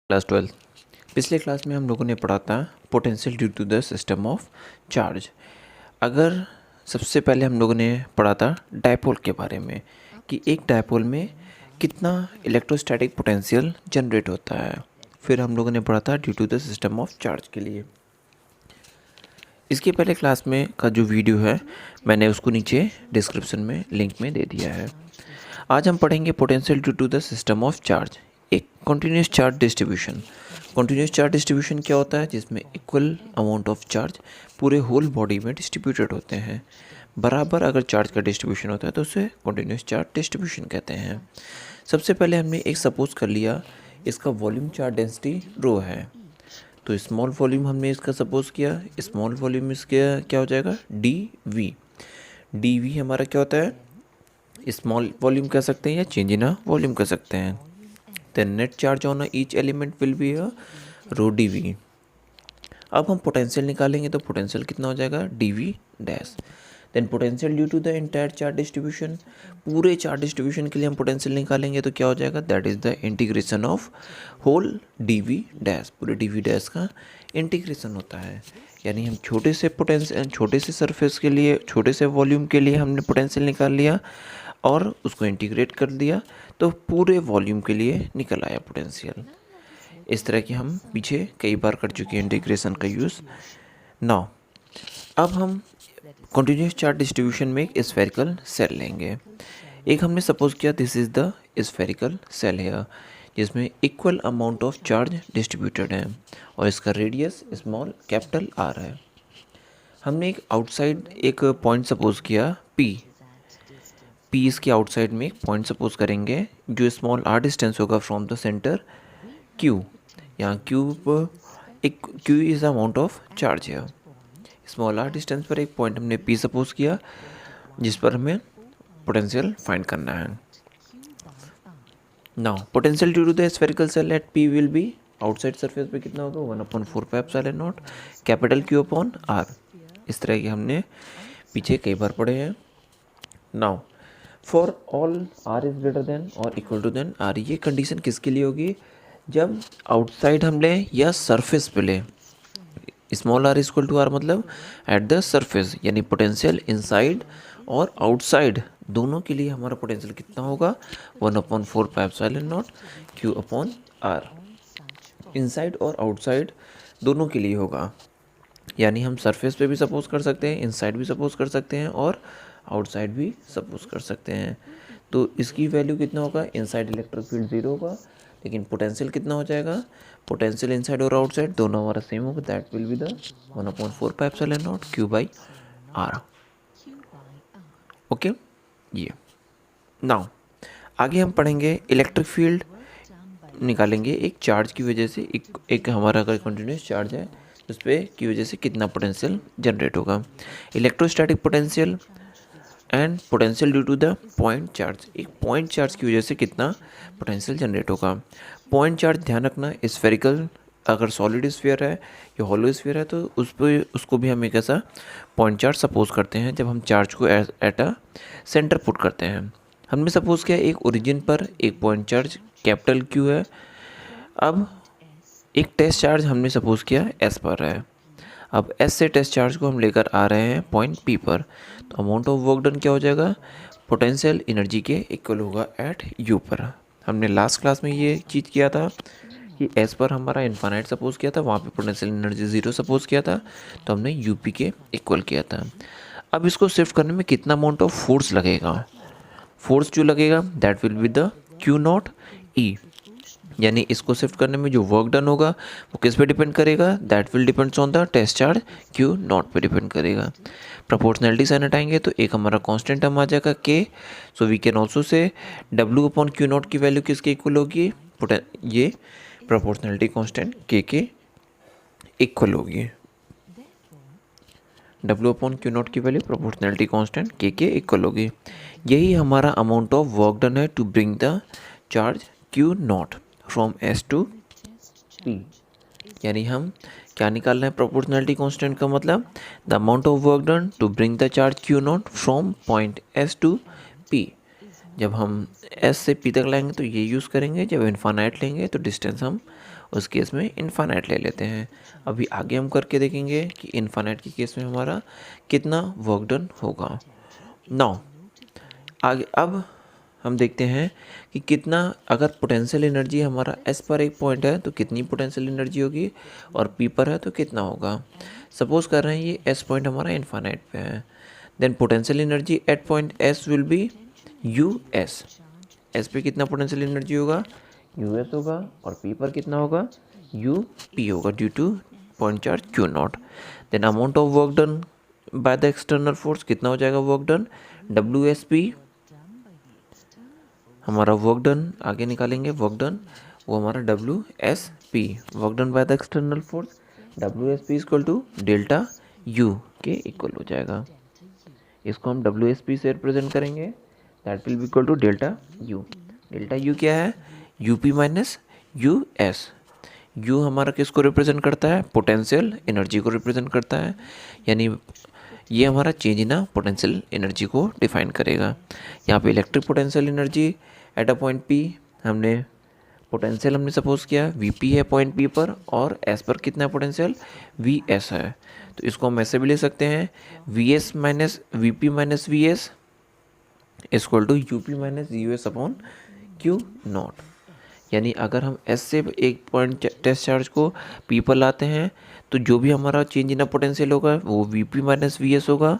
Class 12। पिछले class में हम लोगों ने पढ़ा था potential due to the system of charge. अगर सबसे पहले हम लोगों ने पढ़ा था डायपोल के बारे में कि एक डायपोल में कितना इलेक्ट्रोस्टैटिक पोटेंशियल जनरेट होता है। फिर हम लोगों ने पढ़ा था due to the system of charge के लिए। इसके पहले क्लास में का जो वीडियो है मैंने उसको नीचे डिस्क्रिप्शन में लिंक में दे दिया है। आज हम पढ़ेंगे potential due to the system of charge, एक continuous charge distribution. Continuous charge distribution क्या होता है? जिसमें इक्वल अमाउंट ऑफ चार्ज पूरे होल बॉडी में डिस्ट्रीब्यूटेड होते हैं। बराबर अगर चार्ज का डिस्ट्रीब्यूशन होता है तो उसे कॉन्टिन्यूस चार्ज डिस्ट्रीब्यूशन कहते हैं। सबसे पहले हमने एक सपोज कर लिया, इसका वॉल्यूम चार्ज डेंसिटी रो है, तो स्मॉल वॉल्यूम हमने इसका सपोज किया। स्मॉल वॉल्यूम इसका क्या हो जाएगा? डी वी हमारा क्या होता है? स्मॉल वॉल्यूम कह सकते हैं या चेंज इन वॉल्यूम कह सकते हैं। Then net charge on each element will be a rho d V. अब हम पोटेंशियल निकालेंगे तो पोटेंशियल कितना हो जाएगा? D V dash. Then potential due to the entire charge distribution, पूरे चार्ज डिस्ट्रीब्यूशन के लिए हम पोटेंशियल निकालेंगे तो क्या हो जाएगा? That is the integration of whole d V dash. पूरे डी वी डैश का इंटीग्रेशन होता है, यानी हम छोटे से सरफेस के लिए, छोटे से वॉल्यूम के लिए हमने पोटेंशियल निकाल लिया और उसको इंटीग्रेट कर दिया तो पूरे वॉल्यूम के लिए निकल आया पोटेंशियल। इस तरह की हम पीछे कई बार कर चुके हैं इंटीग्रेशन का यूज़। नाउ अब हम कंटिन्यूस चार्ज डिस्ट्रीब्यूशन में एक स्फेरिकल सेल लेंगे। एक हमने सपोज किया this is the spherical cell है जिसमें equal amount of charge distributed है और इसका रेडियस स्मॉल कैपिटल आर है। हमने एक आउटसाइड एक पॉइंट सपोज किया पी इसके आउटसाइड में एक पॉइंट सपोज करेंगे जो स्मॉल आर डिस्टेंस होगा फ्रॉम द सेंटर क्यू। यहाँ Q is amount of charge है। स्मॉल आर डिस्टेंस पर एक पॉइंट हमने पी सपोज किया जिस पर हमें पोटेंशियल फाइंड करना है। Now potential due to the spherical shell at P will be, outside surface पे कितना होगा? 1/4πε0 कैपिटल क्यू अपॉन आर। इस तरह के हमने पीछे कई बार पढ़े हैं। Now for all R is greater than और इक्वल टू देन आर, ये कंडीशन किसके लिए होगी? जब आउटसाइड हम लें या सरफेस पे लें। Small R equal to R मतलब एट द सरफेस, यानी पोटेंशियल इनसाइड और आउटसाइड दोनों के लिए हमारा पोटेंशियल कितना होगा? 1/4πε0 क्यू अपॉन आर। इनसाइड और आउटसाइड दोनों के लिए होगा, यानी हम सरफेस पे भी सपोज कर सकते हैं, इनसाइड भी सपोज कर सकते हैं और आउटसाइड भी सपोज कर सकते हैं। तो इसकी वैल्यू कितना होगा? इनसाइड इलेक्ट्रिक फील्ड 0 होगा, लेकिन पोटेंशियल कितना हो जाएगा? पोटेंशियल इनसाइड और आउटसाइड दोनों हमारा सेम होगा, that will be the 1/4πε0 Q by R. Okay, ये नाउ आगे हम पढ़ेंगे इलेक्ट्रिक फील्ड निकालेंगे एक चार्ज की वजह से। एक हमारा अगर कंटिन्यूस चार्ज है उस पर की वजह से कितना पोटेंशियल जनरेट होगा। Electrostatic potential and potential due to the point charge, एक पॉइंट चार्ज की वजह से कितना पोटेंशियल जनरेट होगा। पॉइंट चार्ज ध्यान रखना, स्फेरिकल अगर सॉलिड स्फीयर है या हॉलो स्फीयर है तो उसको भी हम एक ऐसा पॉइंट चार्ज सपोज करते हैं जब हम चार्ज को एट अ सेंटर पुट करते हैं। हमने सपोज किया एक ओरिजिन पर एक पॉइंट चार्ज कैपिटल क्यू है। अब एक टेस्ट चार्ज हमने सपोज किया एस पर है। अब एस से टेस्ट चार्ज को हम लेकर आ रहे हैं पॉइंट पी पर, तो अमाउंट ऑफ वर्क डन क्या हो जाएगा? पोटेंशियल एनर्जी के इक्वल होगा एट यू पर। हमने लास्ट क्लास में ये चीज़ किया था कि एस पर हमारा इन्फानाइट सपोज किया था, वहाँ पे पोटेंशियल एनर्जी 0 सपोज किया था, तो हमने यूपी के इक्वल किया था। अब इसको शिफ्ट करने में कितना अमाउंट ऑफ फोर्स लगेगा? फोर्स जो लगेगा that will be the Q naught E, यानी इसको शिफ्ट करने में जो वर्क डन होगा वो किस पे डिपेंड करेगा? That will depends on the test charge Q naught पे डिपेंड करेगा। प्रोपोर्शनलिटी साइन हटाएंगे तो एक हमारा कांस्टेंट टर्म आ जाएगा K, so we can also say W upon Q naught की वैल्यू किसके इक्वल होगी? ये प्रोपोर्शनलिटी कांस्टेंट के इक्वल होगी। डब्ल्यू अपॉन क्यू नॉट की वैल्यू प्रोपोर्शनलिटी कांस्टेंट के इक्वल होगी। यही हमारा अमाउंट ऑफ वर्क डन है to bring the charge Q naught from S to P. यानी हम क्या निकाल रहे हैं? प्रोपोर्शनलिटी कांस्टेंट का मतलब the amount of work done to bring the charge Q naught from point S to P. जब हम एस से पी तक लाएंगे तो ये यूज़ करेंगे, जब इन्फानाइट लेंगे तो डिस्टेंस हम उस केस में इन्फानाइट ले लेते हैं। अभी आगे हम करके देखेंगे कि इन्फानाइट के केस में हमारा कितना वर्क डन होगा। नाउ आगे अब हम देखते हैं कि कितना, अगर पोटेंशियल एनर्जी हमारा एस पर एक पॉइंट है तो कितनी पोटेंशियल एनर्जी होगी, और पी पर है तो कितना होगा। सपोज कर रहे हैं ये एस पॉइंट हमारा इन्फानाइट पे है, then potential energy at point S will be U S. S पे कितना पोटेंशियल एनर्जी होगा, यू एस होगा, और पी पर कितना होगा, यू पी होगा, due to point charge Q naught. Then amount of work done by the external force कितना हो जाएगा, work done W S P. हमारा वर्क डन आगे निकालेंगे, वर्क डन वो हमारा W S P, work done by the external force W S P equal to delta U के equal हो जाएगा। इसको हम डब्ल्यू एस पी से रिप्रेजेंट करेंगे, that will be equal to delta U. Delta U क्या है, U P minus U S. U हमारा किसको रिप्रेजेंट करता है, पोटेंशियल एनर्जी को रिप्रेजेंट करता है, यानी ये हमारा चेंज इन पोटेंशियल एनर्जी को डिफाइन करेगा। यहाँ पे electric potential energy at a point P, हमने पोटेंशियल हमने सपोज किया वी पी है पॉइंट पी पर, और एस पर कितना पोटेंशियल वी एस है, तो इसको हम ऐसे भी ले सकते हैं V S minus V P minus V S equal to U P minus U S upon Q naught. यानी अगर हम एस से एक पॉइंट टेस्ट चार्ज को पी पर लाते हैं तो जो भी हमारा चेंज इन पोटेंशियल होगा वो we P minus V S होगा,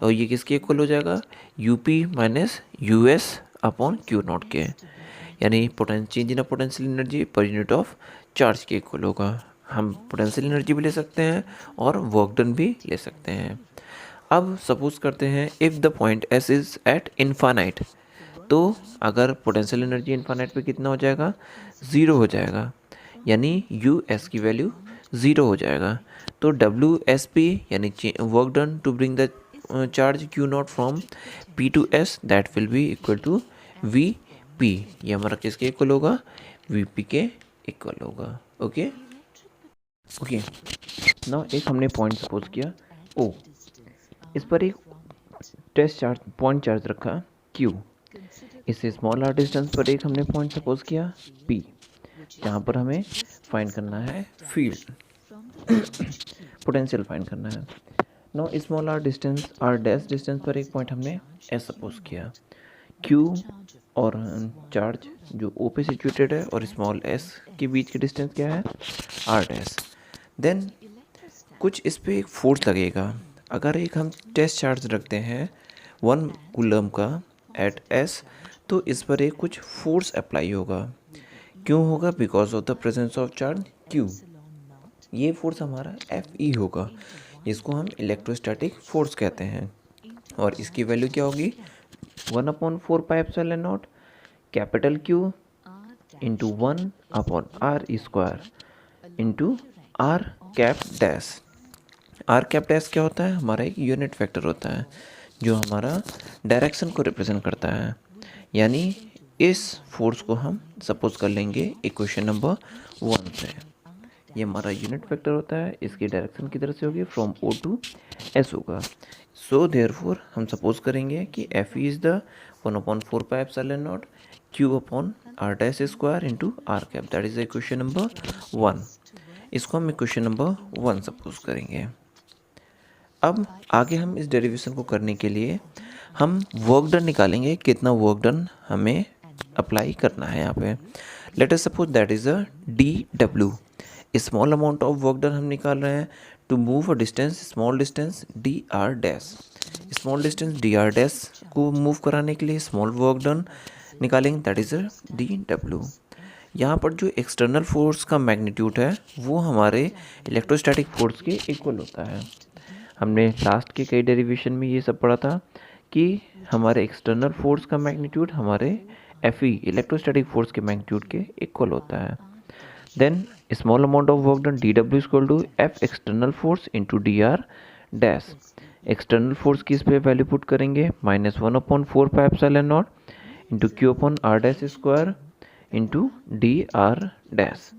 और ये किसके इक्वल हो जाएगा, you P minus U S upon Q not के, यानी change in potential energy per unit of charge के इक्वल होगा। हम पोटेंशियल एनर्जी भी ले सकते हैं और वर्क डन भी ले सकते हैं। अब सपोज करते हैं if the point S is at infinite, तो अगर पोटेंशियल एनर्जी इन्फानाइट पे कितना हो जाएगा, ज़ीरो हो जाएगा, यानी यू एस की वैल्यू ज़ीरो हो जाएगा। तो डब्ल्यू एस पी यानी work done to bring the charge Q naught from P to S, that will be equal to V P. ये हमारा किसके इक्वल होगा, वी पी के इक्वल होगा। ओके ओके, नाउ एक हमने पॉइंट सपोज किया ओ, इस पर एक टेस्ट चार्ज पॉइंट चार्ज रखा क्यू, इससे स्मॉल आर डिस्टेंस पर एक हमने पॉइंट सपोज किया पी, जहाँ पर हमें फाइंड करना है फील्ड पोटेंशियल फाइंड करना है। No small R distance R dash distance पर एक पॉइंट हमने एस सपोज किया, क्यू और चार्ज जो ओ पे सिचुएटेड है और स्मॉल एस के बीच की डिस्टेंस क्या है, आर डैश। देन कुछ इस पर एक फोर्स लगेगा। अगर एक हम टेस्ट चार्ज रखते हैं 1 कूलम का एट एस, तो इस पर एक कुछ फोर्स अप्लाई होगा। क्यों होगा, because of the presence of charge Q. ये फोर्स हमारा एफ ई होगा, जिसको हम इलेक्ट्रोस्टैटिक फोर्स कहते हैं, और इसकी वैल्यू क्या होगी, 1/4πε0 capital Q into 1/r² into R cap dash. R cap dash क्या होता है, हमारा एक यूनिट वेक्टर होता है जो हमारा डायरेक्शन को रिप्रेजेंट करता है। यानी इस फोर्स को हम सपोज कर लेंगे इक्वेशन नंबर 1 से। ये हमारा यूनिट वेक्टर होता है, इसकी डायरेक्शन किधर से होगी, फ्रॉम ओ टू एस होगा। सो देयरफॉर हम सपोज करेंगे कि F E is the 1/4πε0 Q upon R dash square into R cap, that is equation number 1। इसको हम इक्वेशन नंबर 1 सपोज करेंगे। अब आगे हम इस डेरिवेशन को करने के लिए हम वर्क डन निकालेंगे, कितना वर्क डन हमें अप्लाई करना है यहाँ पे। Let us suppose that is a d W, small amount of work done हम निकाल रहे हैं to move a distance, small distance d R dash. Small distance d R dash को मूव कराने के लिए स्मॉल वर्क डन निकालेंगे, that is a d W. यहाँ पर जो एक्सटर्नल फोर्स का मैग्नीट्यूड है वो हमारे इलेक्ट्रोस्टैटिक फोर्स के इक्वल होता है। हमने लास्ट के कई डेरिवेशन में ये सब पढ़ा था कि हमारे एक्सटर्नल फोर्स का मैग्नीट्यूड हमारे एफ ई इलेक्ट्रोस्टैटिक फोर्स के मैग्नीट्यूड के इक्वल होता है। Then small amount of work done D W equal to F external force into D R dash. External force की इस पर वैल्यू पुट करेंगे -1/4πε0 into Q upon R dash square into D R dash.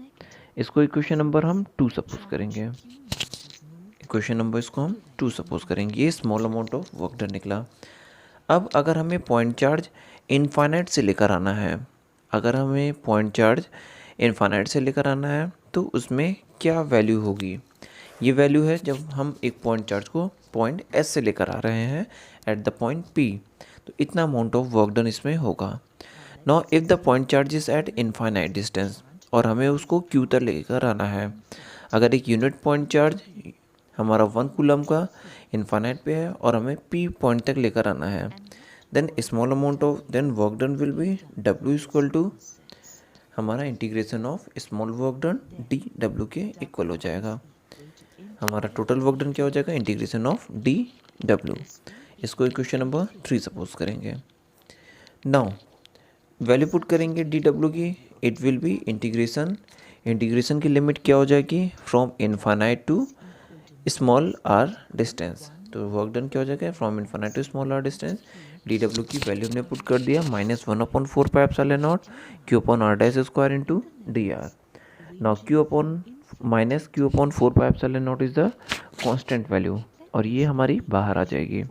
इसको equation number हम 2 suppose करेंगे। Equation number इसको हम 2 suppose करेंगे। ये small amount of work done निकला। अब अगर हमें पॉइंट चार्ज इनफाइनाइट से लेकर आना है, अगर हमें पॉइंट चार्ज इनफाइनाइट से लेकर आना है तो उसमें क्या वैल्यू होगी। ये वैल्यू है जब हम एक पॉइंट चार्ज को पॉइंट एस से लेकर आ रहे हैं एट द पॉइंट पी, तो इतना अमाउंट ऑफ वर्क डन इसमें होगा। Now if the point charge is eight infinite distance, और हमें उसको क्यू तक लेकर आना है। अगर एक यूनिट पॉइंट चार्ज हमारा 1 कूलम का इनफाइनाइट पे है और हमें पी पॉइंट तक लेकर आना है, then small amount of then work done will be W equal to हमारा integration of small work done D W के इक्वल हो जाएगा। हमारा टोटल वर्क डन क्या हो जाएगा, इंटीग्रेशन ऑफ डी डब्ल्यू। इसको इक्वेशन नंबर 3 सपोज करेंगे। नाउ वैल्यू पुट करेंगे डी डब्ल्यू की, इट विल बी इंटीग्रेशन की लिमिट क्या हो जाएगी, from infinite to small R distance. तो वर्क डन क्या हो जाएगा, from infinite to small R distance. D W की वैल्यू हमने पुट कर दिया -1/4πε0 Q upon R dash square into D R. Now Q upon -q/4πε0 is the constant value, और ये हमारी बाहर आ जाएगी।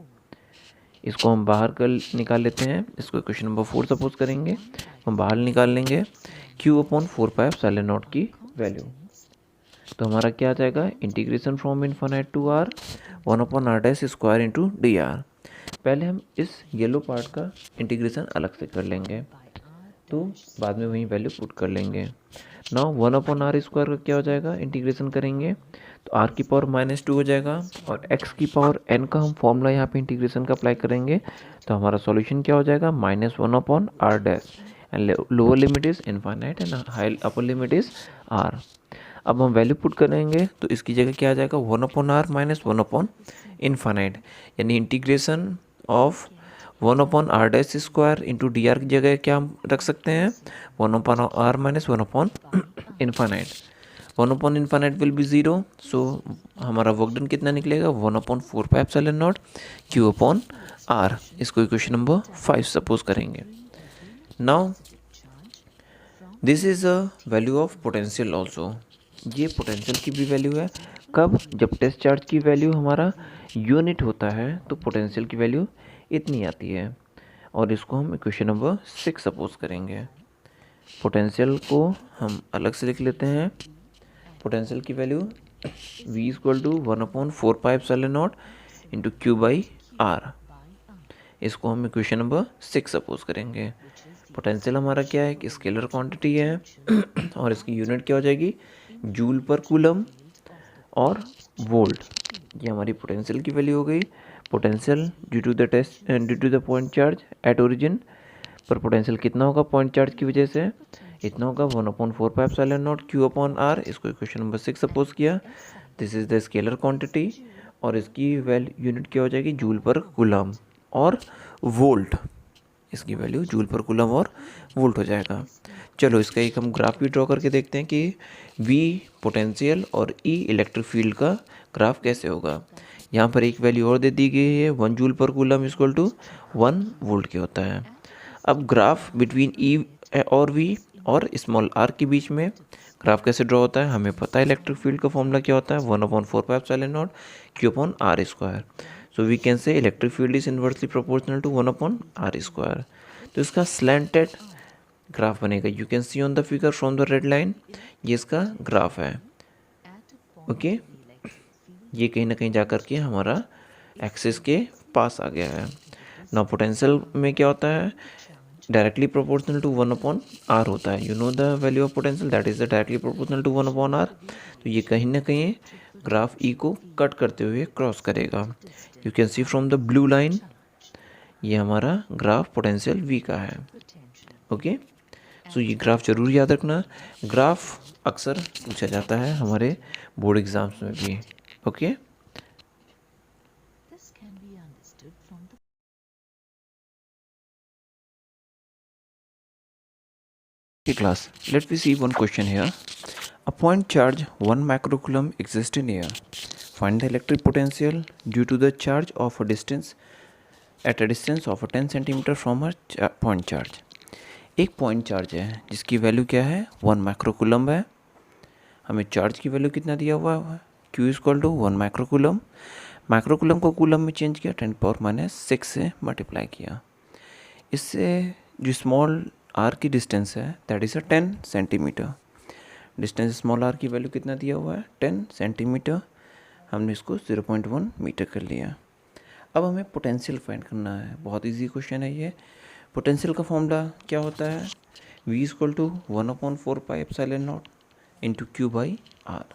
इसको हम बाहर कर निकाल लेते हैं, इसको क्वेश्चन नंबर 4 सपोज करेंगे। हम बाहर निकाल लेंगे q/4πε0 की वैल्यू। तो हमारा क्या आ जाएगा, integration from infinite to r 1/r dash square into D r. पहले हम इस येलो पार्ट का इंटीग्रेशन अलग से कर लेंगे, तो बाद में वही वैल्यू पुट कर लेंगे। नाउ 1/r स्क्वायर का क्या हो जाएगा, इंटीग्रेशन करेंगे तो r की पावर -2 हो जाएगा, और x की पावर n का हम फॉर्मूला यहाँ पे इंटीग्रेशन का अप्लाई करेंगे, तो हमारा सॉल्यूशन क्या हो जाएगा, -1/r dash, and lower limit is infinite and high upper limit is r। अब हम वैल्यू पुट करेंगे तो इसकी जगह क्या आ जाएगा, 1/r माइनस 1/ इनफाइनाइट, यानी integration of 1/r dash square into D R की जगह क्या हम रख सकते हैं, 1/r minus 1/ infinite. 1/ infinite will be 0, सो हमारा वर्क डन कितना निकलेगा, 1/4πε0 क्यू अपॉन आर। इसको इक्वेशन नंबर 5 सपोज करेंगे। Now this is a value of potential also, ये पोटेंशियल की भी वैल्यू है। कब, जब टेस्ट चार्ज की वैल्यू हमारा यूनिट होता है तो पोटेंशियल की वैल्यू इतनी आती है, और इसको हम इक्वेशन नंबर 6 सपोज करेंगे। पोटेंशियल को हम अलग से लिख लेते हैं। पोटेंशियल की value v equal to 1/4πε0 into Q by R. इसको हम इक्वेशन नंबर 6 सपोज करेंगे। पोटेंशियल हमारा क्या है कि स्केलर क्वांटिटी है और इसकी यूनिट क्या हो जाएगी, जूल पर कूलम और वोल्ट। ये हमारी पोटेंशियल की वैल्यू हो गई। Potential due to the point charge at origin, पर पोटेंशियल कितना होगा पॉइंट चार्ज की वजह से, इतना होगा 1/4πε0 क्यू अपॉन आर। इसको इक्वेशन नंबर 6 सपोज किया। This is the scalar quantity, और इसकी वैल्यू यूनिट क्या हो जाएगी, जूल पर कूलम और वोल्ट। इसकी वैल्यू जूल पर कूलम और वोल्ट हो जाएगा। चलो इसका एक हम ग्राफ भी ड्रॉ करके देखते हैं कि V पोटेंशियल और E इलेक्ट्रिक फील्ड का ग्राफ कैसे होगा। यहाँ पर एक वैल्यू और दे दी गई है, 1 जूल पर कूलम इक्वल टू 1 वोल्ट की होता है। अब ग्राफ बिटवीन E और V और स्मॉल r के बीच में ग्राफ कैसे ड्रॉ होता है, हमें पता है इलेक्ट्रिक फील्ड का फॉर्मूला क्या होता है, 1/4πε0 Q upon R square. So we can say electric field is inversely proportional to 1/r square. तो इसका स्लैंटेड ग्राफ बनेगा। You can see on the figure from the red line, ये इसका graph है। ओके, ये कहीं ना कहीं जा कर के हमारा एक्सिस के पास आ गया है। नाउ पोटेंशियल में क्या होता है, डायरेक्टली प्रोपोर्शनल टू 1/r होता है। You know the value of potential, that is the directly proportional to 1/r। तो ये कहीं ना कहीं ग्राफ E को कट करते हुए क्रॉस करेगा। You can C from the blue line, ये हमारा ग्राफ पोटेंशियल V का है। ओके, सो ये ग्राफ जरूर याद रखना। ग्राफ अक्सर पूछा जाता है हमारे बोर्ड एग्जाम्स में भी। Okay, class, let me see one question here. A point charge 1 microcoulomb exists in air. Find the electric potential due to the charge of a distance at a distance of 10 cm from a point charge. एक point charge है जिसकी value क्या है, 1 microcoulomb है। हमें charge की value कितना दिया हुआ है, Q equal to 1 microcoulomb. Microcoulomb को कूलम में चेंज किया, 10⁻⁶ से मल्टीप्लाई किया। इससे जो स्मॉल आर की डिस्टेंस है that is a 10 centimetre. Distance small r की वैल्यू कितना दिया हुआ है 10 सेंटीमीटर, हमने इसको 0.1 मीटर कर लिया। अब हमें पोटेंशियल फाइंड करना है, बहुत इजी क्वेश्चन है ये। पोटेंशियल का फॉर्मूला क्या होता है, v equal to 1/4 pi epsilon naught into Q by r.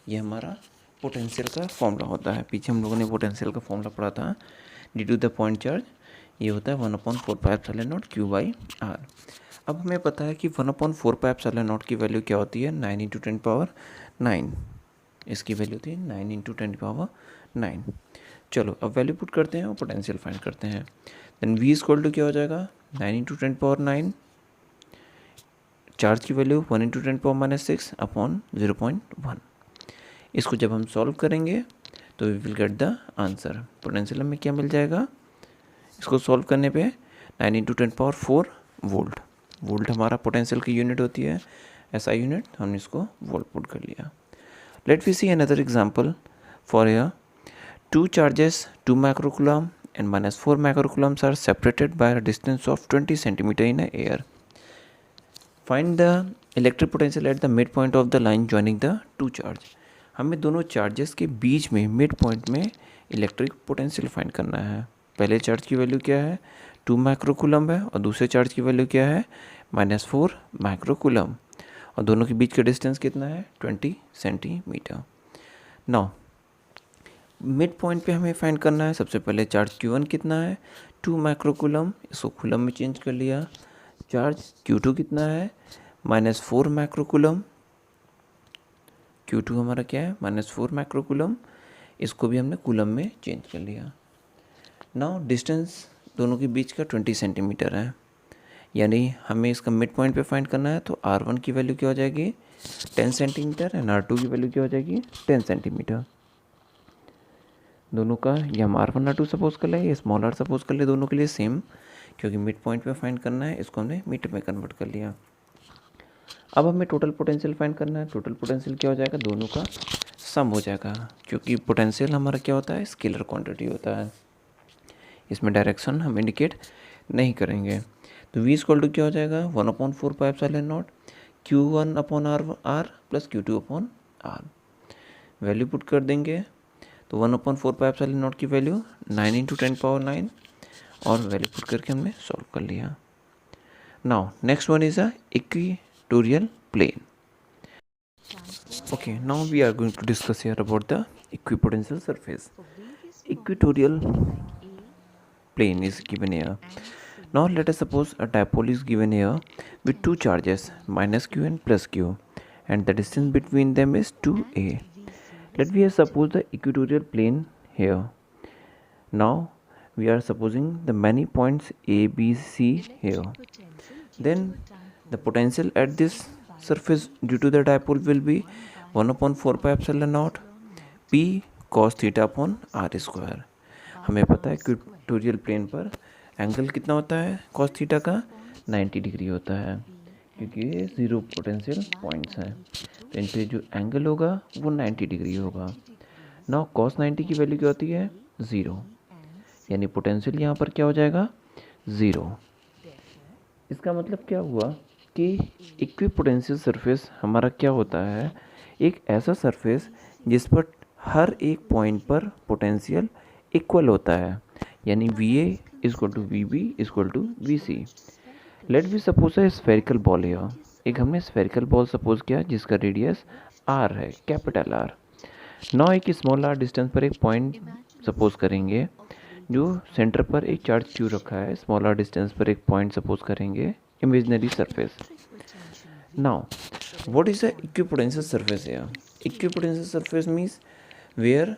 ये हमारा पोटेंशियल का फॉर्मूला होता है। पीछे हम लोगों ने पोटेंशियल का फॉर्मूला पढ़ा था due to the point charge, ये होता है 1/4 pi epsilon naught q by r. अब हमें पता है कि 1/4 पाई एप्सिलॉन नॉट की वैल्यू क्या होती है 9 इंटू 10⁻9। इसकी वैल्यू थी 9 इंटू 10⁻9। चलो अब वैल्यू पुट करते हैं और पोटेंशियल फाइंड करते हैं। देन v इक्वल टू क्या हो जाएगा 9 इंटू 10⁻9, चार्ज की वैल्यू 1 इंटू 10⁻6 अपॉन 0.1। इसको जब हम सॉल्व करेंगे तो we will get the answer. Potential हमें क्या मिल जाएगा, इसको सॉल्व करने पे 9 इंटू 10⁻4 वोल्ट। वोल्ट हमारा पोटेंशियल की यूनिट होती है, SI यूनिट, हमने इसको वोल्ट पुट कर लिया। Let we see another example for here two charges 2 microcoulomb and -4 microcoulombs are separated by a distance of 20 centimeter in the air. Find the electric potential at the midpoint of the line joining the two charge. हमें दोनों charges के बीच में mid point में electric potential find करना है। पहले charge की value क्या है 2 माइक्रोकूलम्ब है और दूसरे चार्ज की वैल्यू क्या है -4 माइक्रोकूलम्ब, और दोनों के बीच का डिस्टेंस कितना है 20 सेंटीमीटर। नाउ मिड पॉइंट पे हमें फाइंड करना है। सबसे पहले चार्ज Q1 कितना है 2 माइक्रोकूलम्ब, इसको कूलम में चेंज कर लिया। चार्ज Q2 कितना है -4 माइक्रोकूलम्ब, Q2 हमारा क्या है -4 माइक्रोकूलम्ब, इसको भी हमने कूलम में चेंज कर लिया। नाउ डिस्टेंस दोनों के बीच का 20 सेंटीमीटर है, यानी हमें इसका मिड पॉइंट पे फाइंड करना है। तो R1 की वैल्यू क्या हो जाएगी 10 सेंटीमीटर एंड R2 की वैल्यू क्या हो जाएगी 10 सेंटीमीटर। दोनों का ये हम R1 R2 सपोज कर ले, ये स्मॉल r सपोज कर ले, दोनों के लिए सेम, क्योंकि मिड पॉइंट पे फाइंड करना है, इसको हमने मीटर में कन्वर्ट कर लिया। अब हमें टोटल पोटेंशियल फाइंड करना है। टोटल पोटेंशियल क्या हो जाएगा, दोनों का सम हो जाएगा, क्योंकि पोटेंशियल हमारा क्या होता है स्केलर क्वांटिटी होता है, इसमें डायरेक्शन हम इंडिकेट नहीं करेंगे। तो v इक्वल टू क्या हो जाएगा 1/4 pi epsilon naught Q1 upon R plus Q2 upon R। Value put कर देंगे तो 1/4 पाई एप्सिलॉन नॉट की वैल्यू 9 इंटू 10⁻9 और वैल्यू पुट करके हमने सॉल्व कर लिया। Now next one is a equatorial plane. Okay, now we are going to discuss here about the equipotential surface. Equatorial plane is given here. Now let us suppose a dipole is given here with two charges -q and +q, and the distance between them is 2a. Let we suppose the equatorial plane here. Now we are supposing the many points A, B, C here. Then the potential at this surface due to the dipole will be 1/4 pi epsilon naught P cos theta upon r square. हमें पता है equatorial plane पर angle कितना होता है cos theta का 90 degree होता है, क्योंकि ये ज़ीरो पोटेंशियल पॉइंट्स हैं, तो इन पे जो एंगल होगा वो 90 डिग्री होगा। नाउ cos 90 की वैल्यू क्या होती है 0, यानी पोटेंशियल यहाँ पर क्या हो जाएगा 0। इसका मतलब क्या हुआ कि इक्विपोटेंशियल सरफेस हमारा क्या होता है, एक ऐसा सरफेस जिस पर हर एक पॉइंट पर पोटेंशियल इक्वल होता है, यानी VA equal to VB equal to VC। Let we suppose है स्फेरिकल बॉल है, एक हमने स्फेरिकल बॉल सपोज किया जिसका रेडियस R है, कैपिटल R। नाउ एक स्मॉल r डिस्टेंस पर एक पॉइंट सपोज करेंगे जो सेंटर पर एक चार्ज Q रखा है, स्मॉल r डिस्टेंस पर एक पॉइंट सपोज करेंगे imaginary surface. Now what is the equipotential surface है, equipotential surface means where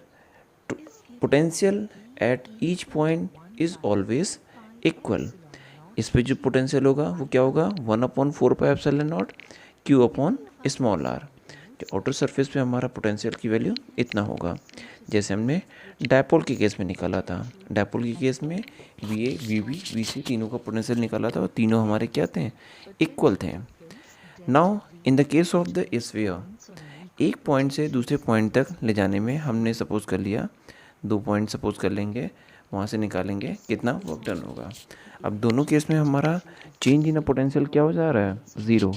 potential at each point is always equal. इस पे जो पोटेंशियल होगा वो क्या होगा 1/4 pi epsilon naught Q upon small r। जो आउटर सरफेस पे हमारा पोटेंशियल की वैल्यू इतना होगा, जैसे हमने डायपोल के केस में निकाला था। डायपोल के केस में VA, VB, VC तीनों का पोटेंशियल निकाला था और तीनों हमारे क्या थे इक्वल थे। Now in the case of the sphere, एक पॉइंट से दूसरे पॉइंट तक ले जाने में हमने सपोज कर लिया 2 पॉइंट सपोज कर लेंगे वहाँ से निकालेंगे कितना वर्क डन होगा। अब दोनों केस में हमारा चेंज इन पोटेंशियल क्या हो जा रहा है, ज़ीरो।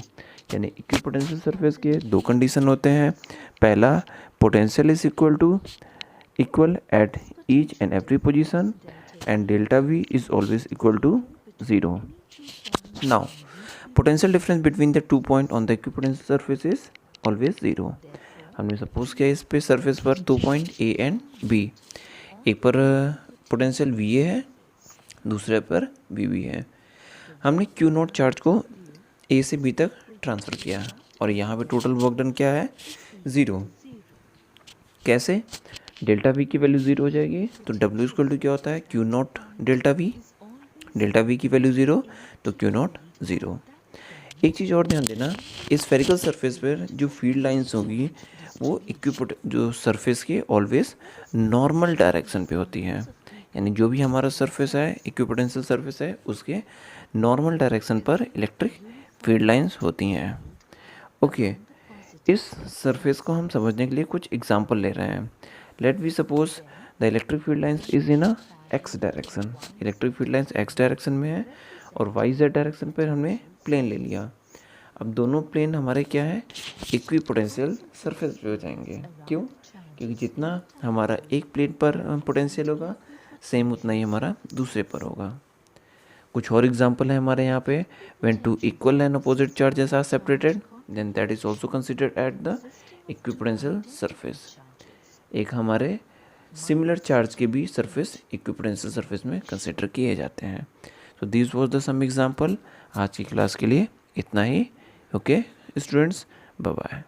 यानी इक्विपोटेंशियल सरफेस के दो कंडीशन होते हैं। पहला, potential is equal at each and every position and delta v is always equal to zero. Now potential difference between the 2 point on the equipotential surface is always zero. हमने suppose किया इस पे surface पर 2 point A and B, एक पर potential V A है, दूसरे पर वी बी है। हमने क्यू नॉट चार्ज को ए से बी तक ट्रांसफ़र किया और यहाँ पे टोटल वर्क डन क्या है, ज़ीरो। कैसे, डेल्टा वी की वैल्यू ज़ीरो हो जाएगी तो डब्ल्यू इक्वल टू क्या होता है, क्यू नॉट डेल्टा वी की वैल्यू ज़ीरो तो क्यू नॉट ज़ीरो। एक चीज़ और ध्यान देना, इस स्फेरिकल सरफेस पर जो फील्ड लाइंस होगी वो जो सरफेस की ऑलवेज नॉर्मल डायरेक्शन पे होती है। यानी जो भी हमारा सरफेस है, इक्विपोटेंशियल सरफेस है, उसके नॉर्मल डायरेक्शन पर इलेक्ट्रिक फील्ड लाइंस होती हैं। ओके, इस सरफेस को हम समझने के लिए कुछ एग्जांपल ले रहे हैं। Let we suppose the electric field lines is in a x direction. Electric field lines x direction में है और वाई जेड डायरेक्शन पर हमने प्लेन ले लिया। अब दोनों प्लेन हमारे क्या है, इक्विपोटेंशियल सरफेस पे हो जाएंगे। क्यों, क्योंकि जितना हमारा एक प्लेन पर पोटेंशियल होगा सेम उतना ही हमारा दूसरे पर होगा। कुछ और एग्जांपल है हमारे यहाँ पे, when two equal and opposite charges are separated then that is also considered at the equipotential surface. एक हमारे सिमिलर चार्ज के भी सरफेस इक्विपोटेंशियल सरफेस में कंसिडर किए जाते हैं। तो this was the some example. आज की क्लास के लिए इतना ही। Okay students, bye bye.